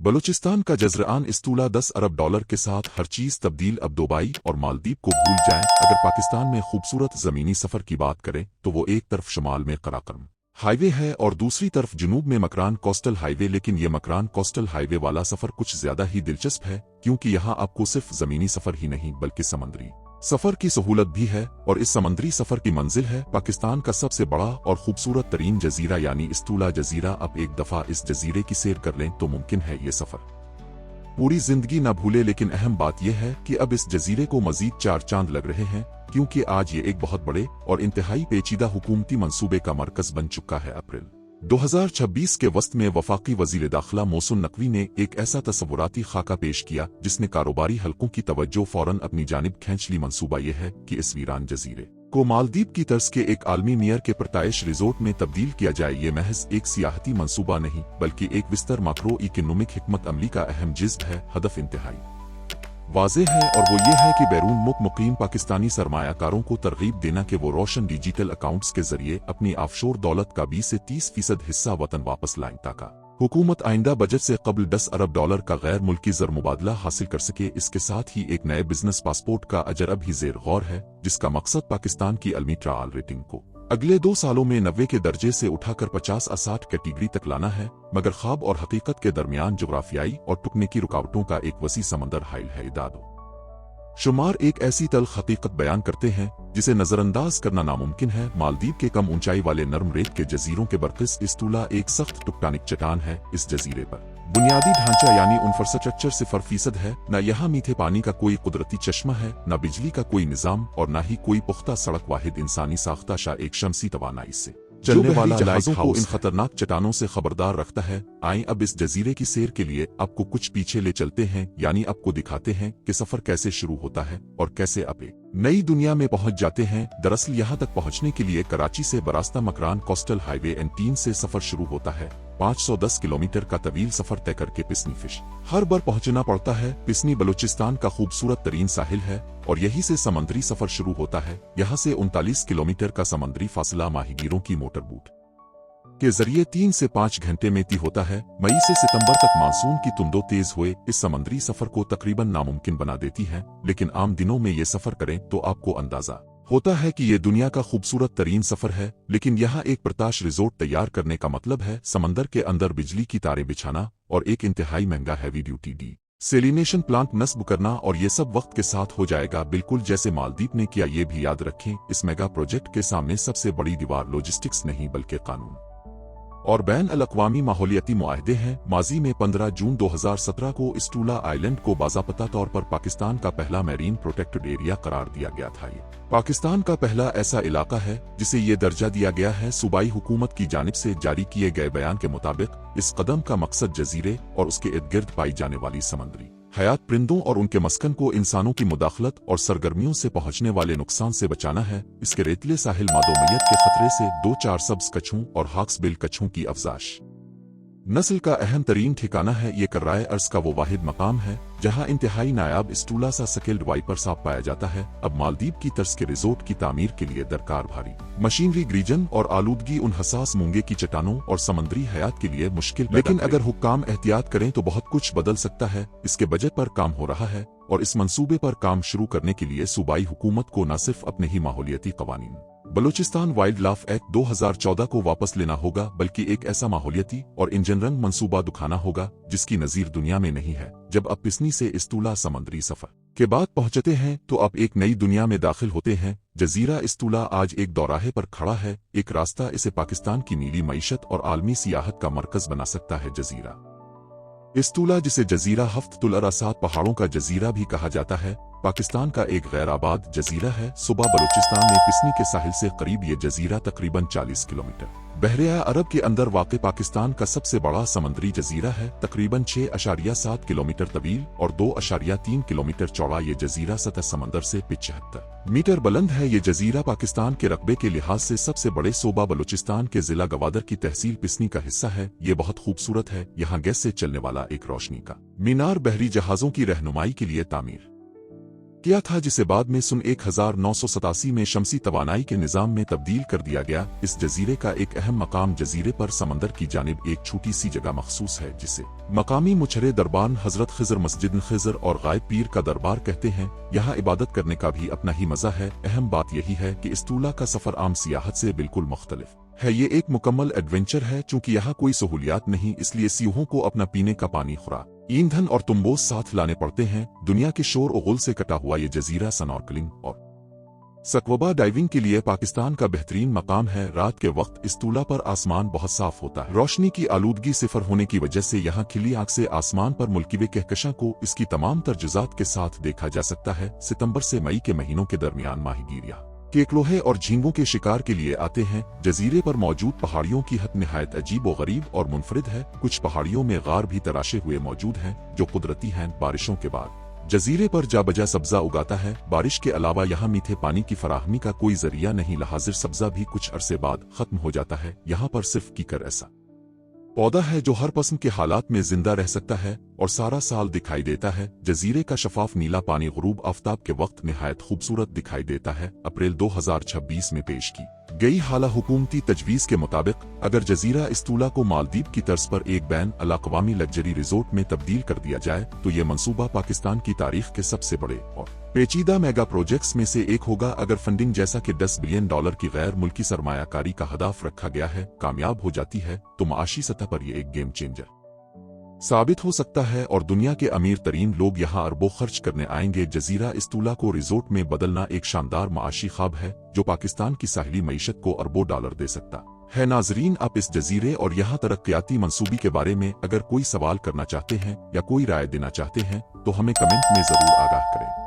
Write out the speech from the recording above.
बलूचिस्तान का जज़रआन इस्तूला $10 अरब के साथ हर चीज़ तब्दील। अब दुबई और मालदीव को भूल जाएं। अगर पाकिस्तान में खूबसूरत ज़मीनी सफ़र की बात करें तो वो एक तरफ शुमाल में कराकरम हाईवे है और दूसरी तरफ जनूब में मकरान कोस्टल हाईवे। लेकिन ये मकरान कोस्टल हाईवे वाला सफ़र कुछ ज़्यादा ही दिलचस्प है, क्योंकि यहाँ आपको सिर्फ ज़मीनी सफ़र ही नहीं बल्कि समुद्री सफ़र की सहूलत भी है। और इस समंदरी सफ़र की मंजिल है पाकिस्तान का सबसे बड़ा और खूबसूरत तरीन जजीरा यानी इस्तूला जजीरा। अब एक दफ़ा इस जजीरे की सैर कर लें तो मुमकिन है ये सफ़र पूरी जिंदगी न भूले। लेकिन अहम बात यह है कि अब इस जजीरे को मजीद 4 चांद लग रहे हैं, क्योंकि आज ये एक बहुत बड़े और इंतहाई पेचीदा हुकूमती मंसूबे का मरकज बन चुका है। अप्रैल 2026 के वस्त में वफाकी वजीर दाखिला मोहसिन नकवी ने एक ऐसा तस्वुराती खाका पेश किया जिसने कारोबारी हलकों की तवज्जो फौरन अपनी जानिब खींच ली। मंसूबा यह है कि इस वीरान जजीरे को मालदीव की तर्ज के एक आलमी मेयर के परताइश रिजोर्ट में तब्दील किया जाए। ये महज एक सियाहती मंसूबा नहीं बल्कि एक विस्तर माक्रो इकोनॉमिक हिकमत अमली का अहम जिज़्व है। हदफ इंतहाई वाज़ेह है और वो ये है कि बैरून मुल्क मुकीम पाकिस्तानी सरमायाकारों को तरगीब देना कि वो रोशन डिजिटल अकाउंट्स के जरिए अपनी ऑफशोर दौलत का 20 से 30% हिस्सा वतन वापस लाएं, ताकि हुकूमत आइंदा बजट से कबल $10 अरब का गैर मुल्की ज़र मुबादला हासिल कर सके। इसके साथ ही एक नए बिजनेस पासपोर्ट का अजर अब ही ज़ेर गौर है, जिसका मकसद पाकिस्तान की अलमी ट्रायल रेटिंग को अगले 2 सालों में 90 के दर्जे से उठाकर 50 या 60 कैटेगरी तक लाना है। मगर ख्वाब और हकीकत के दरमियान जोग्राफियाई और टुकने की रुकावटों का एक वसी समंदर हाइल है। इदादो शुमार एक ऐसी तल्ख हकीकत बयान करते हैं जिसे नजरअंदाज करना नामुमकिन है। मालदीव के कम ऊंचाई वाले नरम रेत के जजीरों के बरकिस इस्तूला एक सख्त टुकटानिक चट्टान है। इस जजीरे पर बुनियादी ढांचा यानी इंफ्रास्ट्रक्चर 0% है। न यहाँ मीठे पानी का कोई कुदरती चश्मा है, न बिजली का कोई निजाम और न ही कोई पुख्ता सड़क। वाहिद इंसानी साख्ता शाह एक शमसी तवानाई से चलने वाला जहाजों को इन खतरनाक चट्टानों से खबरदार रखता है। आइए अब इस जजीरे की सैर के लिए आपको कुछ पीछे ले चलते हैं, यानी आपको दिखाते हैं कि सफर कैसे शुरू होता है और कैसे आप एक नई दुनिया में पहुंच जाते हैं। दरअसल यहाँ तक पहुंचने के लिए कराची से बरास्ता मकरान कोस्टल हाईवे N3 से सफर शुरू होता है। 510 किलोमीटर का तवील सफर तय करके पिस्नी फिश हर बार पहुंचना पड़ता है। पिस्नी बलूचिस्तान का खूबसूरत तरीन साहिल है और यहीं से समंदरी सफर शुरू होता है। यहाँ से 39 किलोमीटर का समंदरी फासला माहीगीरों की मोटर बोट के जरिए 3 से 5 घंटे में तय होता है। मई से सितंबर तक मानसून की तुंदो तेज हुए इस समंदरी सफर को तकरीबन नामुमकिन बना देती है। लेकिन आम दिनों में ये सफर करें तो आपको अंदाजा होता है कि ये दुनिया का खूबसूरत तरीन सफर है। लेकिन यहाँ एक प्रताश रिजोर्ट तैयार करने का मतलब है समंदर के अंदर बिजली की तारें बिछाना और एक इंतहाई महंगा हैवी ड्यूटी सेलिनेशन प्लांट नस्ब करना। और ये सब वक्त के साथ हो जाएगा, बिल्कुल जैसे मालदीव ने किया। ये भी याद रखें, इस मेगा प्रोजेक्ट के सामने सबसे बड़ी दीवार लॉजिस्टिक्स नहीं बल्कि कानून और बैन अल-अक़वामी माहौलियाती मुआहदे हैं। माजी में 15 जून 2017 को इस्तूला आइलैंड को बाज़ाब्ता तौर पर पाकिस्तान का पहला मैरीन प्रोटेक्टेड एरिया करार दिया गया था। ये पाकिस्तान का पहला ऐसा इलाका है जिसे ये दर्जा दिया गया है। सूबाई हुकूमत की जानिब से जारी किए गए बयान के मुताबिक इस कदम का मकसद जजीरे और उसके इर्द गिर्द पाई जाने वाली समंदरी हयात परिंदों और उनके मस्कन को इंसानों की मुदाखलत और सरगर्मियों से पहुंचने वाले नुकसान से बचाना है। इसके रेतले साहिल मादोमियत के खतरे से 2-4 सब्ज कछुओं और हाक्सबिल कछुओं की अफजाश नस्ल का अहम तरीन ठिकाना है। ये कर्राए अर्ज का वो वाहिद मकाम है जहां इंतहाई नायाब इस्तूला सा स्किल्ड वाइपर सांप पाया जाता है। अब मालदीव की तर्ज के रिजोर्ट की तामीर के लिए दरकार भारी मशीनरी, ग्रीजन और आलूदगी उन हसास मूंगे की चट्टानों और समंदरी हयात के लिए मुश्किल। लेकिन अगर हुक्काम एहतियात करें तो बहुत कुछ बदल सकता है। इसके बजट पर काम हो रहा है और इस मंसूबे पर काम शुरू करने के लिए सूबाई हुकूमत को न सिर्फ अपने ही माहौलियाती कवानीन बलूचिस्तान वाइल्ड लाइफ एक्ट 2014 को वापस लेना होगा, बल्कि एक ऐसा माहौलियाती और इंजनरंग मंसूबा दिखाना होगा जिसकी नजीर दुनिया में नहीं है। जब आप पिस्नी से इस्तूला समंदरी सफर के बाद पहुंचते हैं तो आप एक नई दुनिया में दाखिल होते हैं। जजीरा इस्तूला आज एक दौराहे पर खड़ा है, एक रास्ता इसे पाकिस्तान की नीली मईशत और आलमी सियाहत का मरकज बना सकता है। जजीरा इस्तूला, जिसे जजीरा हफ्तुल अरासात पहाड़ों का जजीरा भी कहा जाता है, पाकिस्तान का एक गैर आबाद जजीरा है। सूबा बलूचिस्तान में पिस्नी के साहिल से करीब ये जजीरा तकरीबन 40 किलोमीटर बहरे अरब के अंदर वाक़ पाकिस्तान का सबसे बड़ा समंदरी जजीरा है। तकरीबन 6.7 किलोमीटर तवील और 2.3 किलोमीटर चौड़ा ये जजीरा सतह समंदर से 75 मीटर बुलंद है। ये जजीरा पाकिस्तान के रकबे के लिहाज से सबसे बड़े सूबा बलूचिस्तान के जिला गवादर की तहसील पिस्नी का हिस्सा है। ये बहुत खूबसूरत है। यहाँ गैस से चलने वाला एक रोशनी का मीनार बहरी जहाजों की रहनुमाई के लिए तामीर किया था, जिसे बाद में सन 1987 में शमसी तवानाई के निज़ाम में तब्दील कर दिया गया। इस जजीरे का एक अहम मकाम जजीरे पर समंदर की जानिब एक छोटी सी जगह मखसूस है, जिसे मकामी मुछरे दरबार हजरत खिजर मस्जिद खिजर और गायब पीर का दरबार कहते हैं। यहाँ इबादत करने का भी अपना ही मजा है। अहम बात यही है कि इस टूला का सफर आम सियाहत से बिल्कुल मुख्तलिफ है। ये एक मुकम्मल एडवेंचर है। चूंकि यहाँ कोई सहूलियात नहीं, इसलिए सियोहों को अपना पीने का पानी, खुराक, ईंधन और तुम्बोस साथ लाने पड़ते हैं। दुनिया के शोर और गुल से कटा हुआ ये जजीरा स्नॉर्कलिंग और स्कूबा डाइविंग के लिए पाकिस्तान का बेहतरीन मकाम है। रात के वक्त इस टूला पर आसमान बहुत साफ होता है। रोशनी की आलूदगी सिफर होने की वजह से यहाँ खिली आंख से आसमान पर मुल्किवे कहकशां को इसकी तमाम तरजुजात के साथ देखा जा सकता है। सितंबर से मई के महीनों के दरमियान माहीगीर केकलोहे और झींगों के शिकार के लिए आते हैं। जजीरे पर मौजूद पहाड़ियों की हद निहायत अजीब व गरीब और मुनफरिद है। कुछ पहाड़ियों में गार भी तराशे हुए मौजूद हैं, जो कुदरती हैं। बारिशों के बाद जजीरे पर जाबजा सब्जा उगाता है। बारिश के अलावा यहाँ मीठे पानी की फराहमी का कोई जरिया नहीं। लहाजिर सब्जा भी कुछ अरसे बाद खत्म हो जाता है। यहाँ पर सिर्फ कीकर ऐसा पौधा है जो हर पस्म के हालात में जिंदा रह सकता है और सारा साल दिखाई देता है। जजीरे का शफाफ नीला पानी गुरूब आफ्ताब के वक्त निहायत खूबसूरत दिखाई देता है। अप्रैल 2026 में पेश की गई हाला हुकूमती तजवीज़ के मुताबिक अगर जजीरा इस टूला को मालदीव की तर्ज पर एक बैन अल-अक़वामी लग्जरी रिजोर्ट में तब्दील कर दिया जाए तो ये मंसूबा पाकिस्तान की तारीख के सबसे बड़े और पेचीदा मेगा प्रोजेक्ट्स में से एक होगा। अगर फंडिंग जैसा कि $10 बिलियन की गैर मुल्की सरमायाकारी का हदफ रखा गया है कामयाब हो जाती है तो माशी सतह पर यह एक गेम चेंजर साबित हो सकता है और दुनिया के अमीर तरीन लोग यहाँ अरबों खर्च करने आएंगे। जजीरा इस टूला को रिजोर्ट में बदलना एक शानदार माशी ख्वाब है जो पाकिस्तान की साहिली मईशत को अरबों डॉलर दे सकता है। नाजरीन, आप इस जजीरे और यहाँ तरक्याती मंसूबी के बारे में अगर कोई सवाल करना चाहते हैं या कोई राय देना चाहते हैं तो हमें कमेंट में जरूर आगाह करें।